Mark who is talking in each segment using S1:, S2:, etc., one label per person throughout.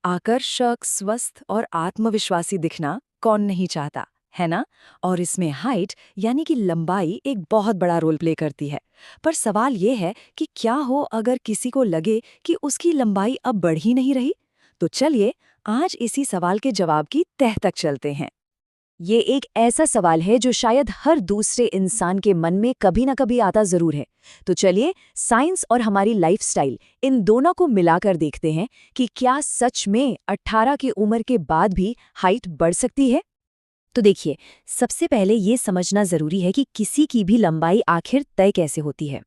S1: आकर्षक, स्वस्थ और आत्मविश्वासी दिखना कौन नहीं चाहता, है ना? और इसमें हाइट यानी कि लंबाई एक बहुत बड़ा रोल प्ले करती है। पर सवाल ये है कि क्या हो अगर किसी को लगे कि उसकी लंबाई अब बढ़ ही नहीं रही? तो चलिए आज इसी सवाल के जवाब की तह तक चलते हैं।
S2: ये एक ऐसा सवाल है जो शायद हर दूसरे इंसान के मन में कभी ना कभी आता जरूर है। तो चलिए साइंस और हमारी लाइफस्टाइल इन दोनों को मिलाकर देखते हैं कि क्या सच में 18 की उम्र के बाद भी हाइट बढ़ सकती है। तो देखिए, सबसे पहले ये समझना जरूरी है कि किसी की भी लंबाई आखिर तय कैसे होती है।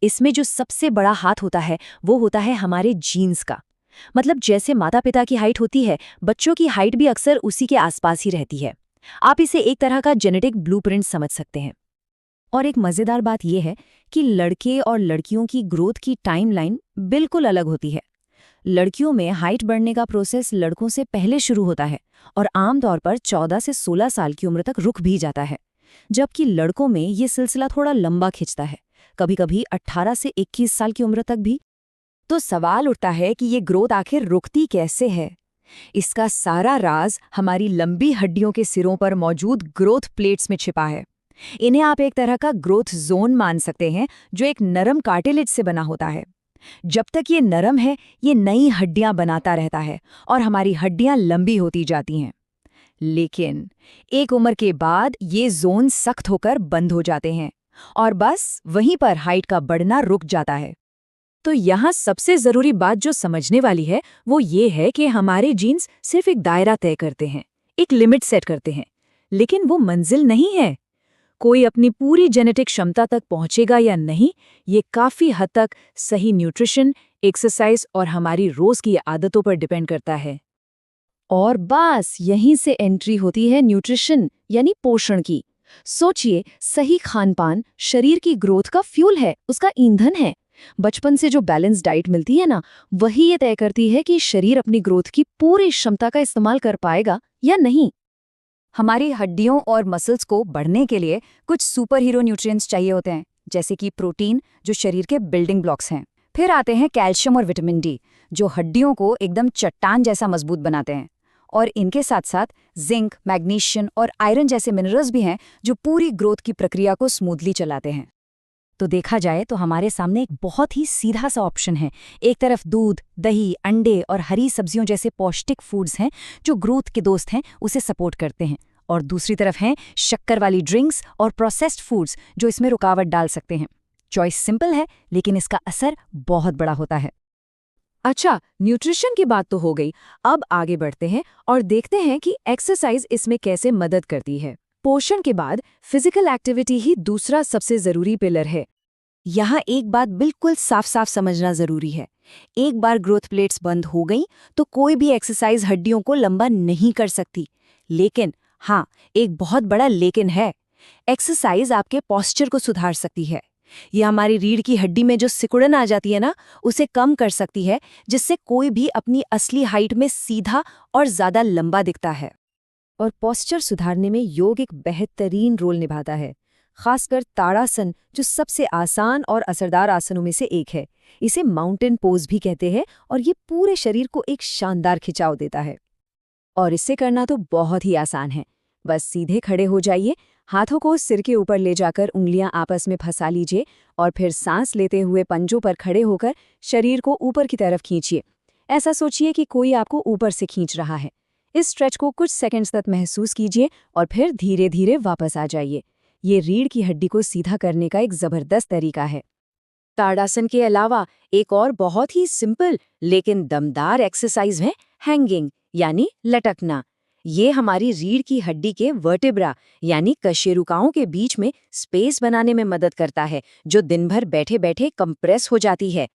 S2: इसमें जो सबसे बड़ा हाथ होता है वो होता है हमारे जीन्स का। मतलब जैसे माता पिता की हाइट होती है, बच्चों की हाइट भी अक्सर उसी के आसपास ही रहती है। आप इसे एक तरह का जेनेटिक ब्लूप्रिंट समझ सकते हैं। और एक मजेदार बात यह है कि लड़के और लड़कियों की ग्रोथ की टाइमलाइन बिल्कुल अलग होती है। लड़कियों में हाइट बढ़ने का प्रोसेस लड़कों से पहले शुरू होता है और आमतौर पर 14 से 16 साल की उम्र तक रुक भी जाता है, जबकि लड़कों में ये सिलसिला थोड़ा लंबा खिंचता है, कभी-कभी 18 से 21 साल की उम्र तक भी। तो सवाल उठता है कि ये ग्रोथ आखिर रुकती कैसे है। इसका सारा राज हमारी लंबी हड्डियों के सिरों पर मौजूद ग्रोथ प्लेट्स में छिपा है। इन्हें आप एक तरह का ग्रोथ जोन मान सकते हैं, जो एक नरम कार्टिलेज से बना होता है। जब तक ये नरम है, ये नई हड्डियां बनाता रहता है और हमारी हड्डियां लंबी होती जाती हैं। लेकिन एक उम्र के बाद ये जोन सख्त होकर बंद हो जाते हैं और बस वहीं पर हाइट का बढ़ना रुक जाता है। तो यहाँ सबसे जरूरी बात जो समझने वाली है वो ये है कि हमारे जीन्स सिर्फ एक दायरा तय करते हैं, एक लिमिट सेट करते हैं, लेकिन वो मंजिल नहीं है। कोई अपनी पूरी जेनेटिक क्षमता तक पहुंचेगा या नहीं, ये काफी हद तक सही न्यूट्रिशन, एक्सरसाइज और हमारी रोज की आदतों पर डिपेंड करता है। और बस यहीं से एंट्री होती है न्यूट्रिशन यानी पोषण की। सोचिए, सही खानपान शरीर की ग्रोथ का फ्यूल है, उसका ईंधन है। बचपन से जो बैलेंस डाइट मिलती है ना, वही ये तय करती है कि शरीर अपनी ग्रोथ की पूरी क्षमता का इस्तेमाल कर पाएगा या नहीं। हमारी हड्डियों और मसल्स को बढ़ने के लिए कुछ सुपर हीरो न्यूट्रिएंट्स चाहिए होते हैं, जैसे कि प्रोटीन, जो शरीर के बिल्डिंग ब्लॉक्स हैं। फिर आते हैं कैल्शियम और विटामिन डी, जो हड्डियों को एकदम चट्टान जैसा मजबूत बनाते हैं। और इनके साथ साथ जिंक, मैग्नीशियम और आयरन जैसे मिनरल्स भी हैं, जो पूरी ग्रोथ की प्रक्रिया को स्मूथली चलाते हैं। तो देखा जाए तो हमारे सामने एक बहुत ही सीधा सा ऑप्शन है। एक तरफ दूध, दही, अंडे और हरी सब्जियों जैसे पौष्टिक फूड्स हैं, जो ग्रोथ के दोस्त हैं, उसे सपोर्ट करते हैं। और दूसरी तरफ हैं शक्कर वाली ड्रिंक्स और प्रोसेस्ड फूड्स, जो इसमें रुकावट डाल सकते हैं। चॉइस सिंपल है, लेकिन इसका असर बहुत बड़ा होता है। अच्छा, न्यूट्रिशन की बात तो हो गई। अब आगे बढ़ते हैं और देखते हैं कि एक्सरसाइज इसमें कैसे मदद करती है। पोषण के बाद फिजिकल एक्टिविटी ही दूसरा सबसे जरूरी पिलर है। यहाँ एक बात बिल्कुल साफ साफ समझना जरूरी है। एक बार ग्रोथ प्लेट्स बंद हो गई तो कोई भी एक्सरसाइज हड्डियों को लंबा नहीं कर सकती। लेकिन हाँ, एक बहुत बड़ा लेकिन है। एक्सरसाइज आपके पोस्चर को सुधार सकती है। यह हमारी रीढ़ की हड्डी में जो सिकुड़न आ जाती है ना, उसे कम कर सकती है, जिससे कोई भी अपनी असली हाइट में सीधा और ज्यादा लंबा दिखता है। और पोस्चर सुधारने में योग एक बेहतरीन रोल निभाता है, खासकर ताड़ासन, जो सबसे आसान और असरदार आसनों में से एक है। इसे माउंटेन पोज भी कहते हैं और ये पूरे शरीर को एक शानदार खिंचाव देता है। और इसे करना तो बहुत ही आसान है। बस सीधे खड़े हो जाइए, हाथों को सिर के ऊपर ले जाकर उंगलियां आपस में फंसा लीजिए और फिर सांस लेते हुए पंजों पर खड़े होकर शरीर को ऊपर की तरफ खींचिए। ऐसा सोचिए कि कोई आपको ऊपर से खींच रहा है। इस स्ट्रेच को कुछ सेकंड्स तक महसूस कीजिए और फिर धीरे धीरे वापस आ जाइए। ये रीढ़ की हड्डी को सीधा करने का एक जबरदस्त तरीका है। ताड़ासन के अलावा एक और बहुत ही सिंपल लेकिन दमदार एक्सरसाइज है हैंगिंग यानी लटकना। ये हमारी रीढ़ की हड्डी के वर्टेब्रा यानी कशेरुकाओं के बीच में स्पेस बनाने में मदद करता है, जो दिन भर बैठे बैठे कंप्रेस हो जाती है।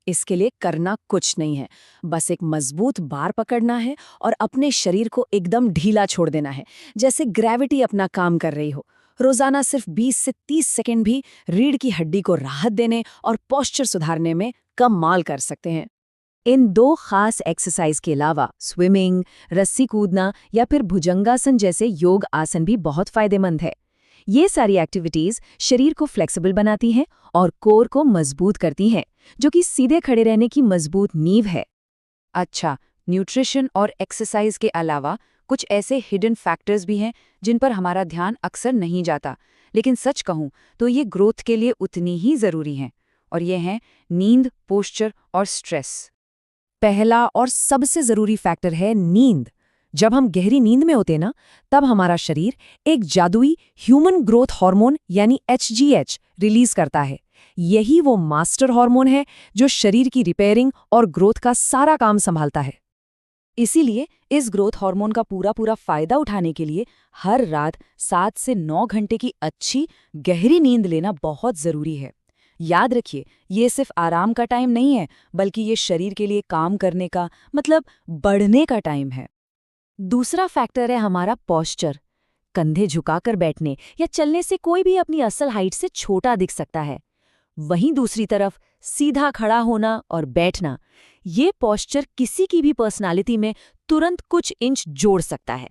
S2: इसके लिए करना कुछ नहीं है, बस एक मजबूत बार पकड़ना है और अपने शरीर को एकदम ढीला छोड़ देना है, जैसे ग्रेविटी अपना काम कर रही हो। रोजाना सिर्फ 20 से 30 सेकंड भी रीढ़ की हड्डी को राहत देने और पोस्चर सुधारने में कमाल कर सकते हैं। इन दो खास एक्सरसाइज के अलावा स्विमिंग, रस्सी कूदना या फिर भुजंगासन जैसे योग आसन भी बहुत फायदेमंद है। ये सारी एक्टिविटीज शरीर को फ्लेक्सिबल बनाती हैं और कोर को मजबूत करती हैं, जो कि सीधे खड़े रहने की मजबूत नींव है। अच्छा, न्यूट्रिशन और एक्सरसाइज के अलावा कुछ ऐसे हिडन फैक्टर्स भी हैं जिन पर हमारा ध्यान अक्सर नहीं जाता, लेकिन सच कहूं तो ये ग्रोथ के लिए उतनी ही ज़रूरी हैं। और ये हैं नींद, पोस्चर और स्ट्रेस।
S1: पहला और सबसे ज़रूरी फैक्टर है नींद। जब हम गहरी नींद में होते ना, तब हमारा शरीर एक जादुई ह्यूमन ग्रोथ हार्मोन यानी HGH रिलीज करता है। यही वो मास्टर हार्मोन है जो शरीर की रिपेयरिंग और ग्रोथ का सारा काम संभालता है।
S2: इसीलिए इस ग्रोथ हार्मोन का पूरा फायदा उठाने के लिए हर रात 7 से 9 घंटे की अच्छी गहरी नींद लेना बहुत ज़रूरी है। याद रखिए, ये सिर्फ आराम का टाइम नहीं है, बल्कि ये शरीर के लिए काम करने का, मतलब बढ़ने का टाइम है। दूसरा फैक्टर है हमारा पोस्चर। कंधे झुकाकर बैठने या चलने से कोई भी अपनी असल हाइट से छोटा दिख सकता है। वहीं दूसरी तरफ सीधा खड़ा होना और बैठना, ये पोस्चर किसी की भी पर्सनालिटी में तुरंत कुछ इंच जोड़ सकता है।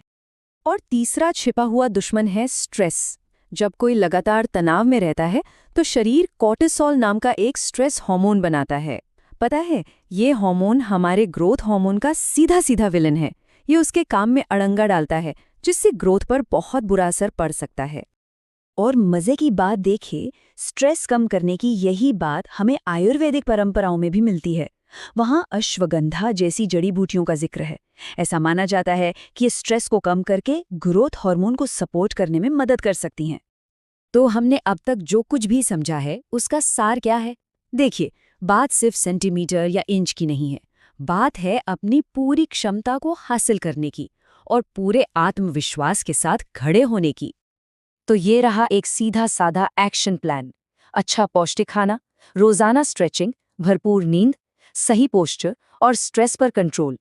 S1: और तीसरा छिपा हुआ दुश्मन है स्ट्रेस। जब कोई लगातार तनाव में रहता है तो शरीर कॉर्टिसोल नाम का एक स्ट्रेस हार्मोन बनाता है। पता है, ये हार्मोन हमारे ग्रोथ हार्मोन का सीधा सीधा विलन है। ये उसके काम में अड़ंगा डालता है, जिससे ग्रोथ पर बहुत बुरा असर पड़ सकता है।
S2: और मजे की बात देखिए, स्ट्रेस कम करने की यही बात हमें आयुर्वेदिक परंपराओं में भी मिलती है। वहाँ अश्वगंधा जैसी जड़ी बूटियों का जिक्र है। ऐसा माना जाता है कि ये स्ट्रेस को कम करके ग्रोथ हार्मोन को सपोर्ट करने में मदद कर सकती हैं। तो हमने अब तक जो कुछ भी समझा है, उसका सार क्या है? देखिए, बात सिर्फ सेंटीमीटर या इंच की नहीं है। बात है अपनी पूरी क्षमता को हासिल करने की और पूरे आत्मविश्वास के साथ खड़े होने की। तो ये रहा एक सीधा साधा एक्शन प्लान। अच्छा पौष्टिक खाना, रोजाना स्ट्रेचिंग, भरपूर नींद, सही पोस्चर और स्ट्रेस पर कंट्रोल।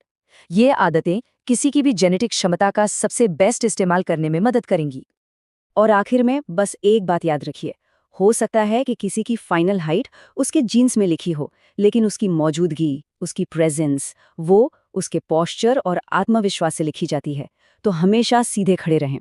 S2: ये आदतें किसी की भी जेनेटिक क्षमता का सबसे बेस्ट इस्तेमाल करने में मदद करेंगी। और आखिर में बस एक बात याद रखिए, हो सकता है कि किसी की फाइनल हाइट उसके जीन्स में लिखी हो, लेकिन उसकी मौजूदगी, उसकी प्रेजेंस, वो उसके पोस्चर और आत्मविश्वास से लिखी जाती है। तो हमेशा सीधे खड़े रहें।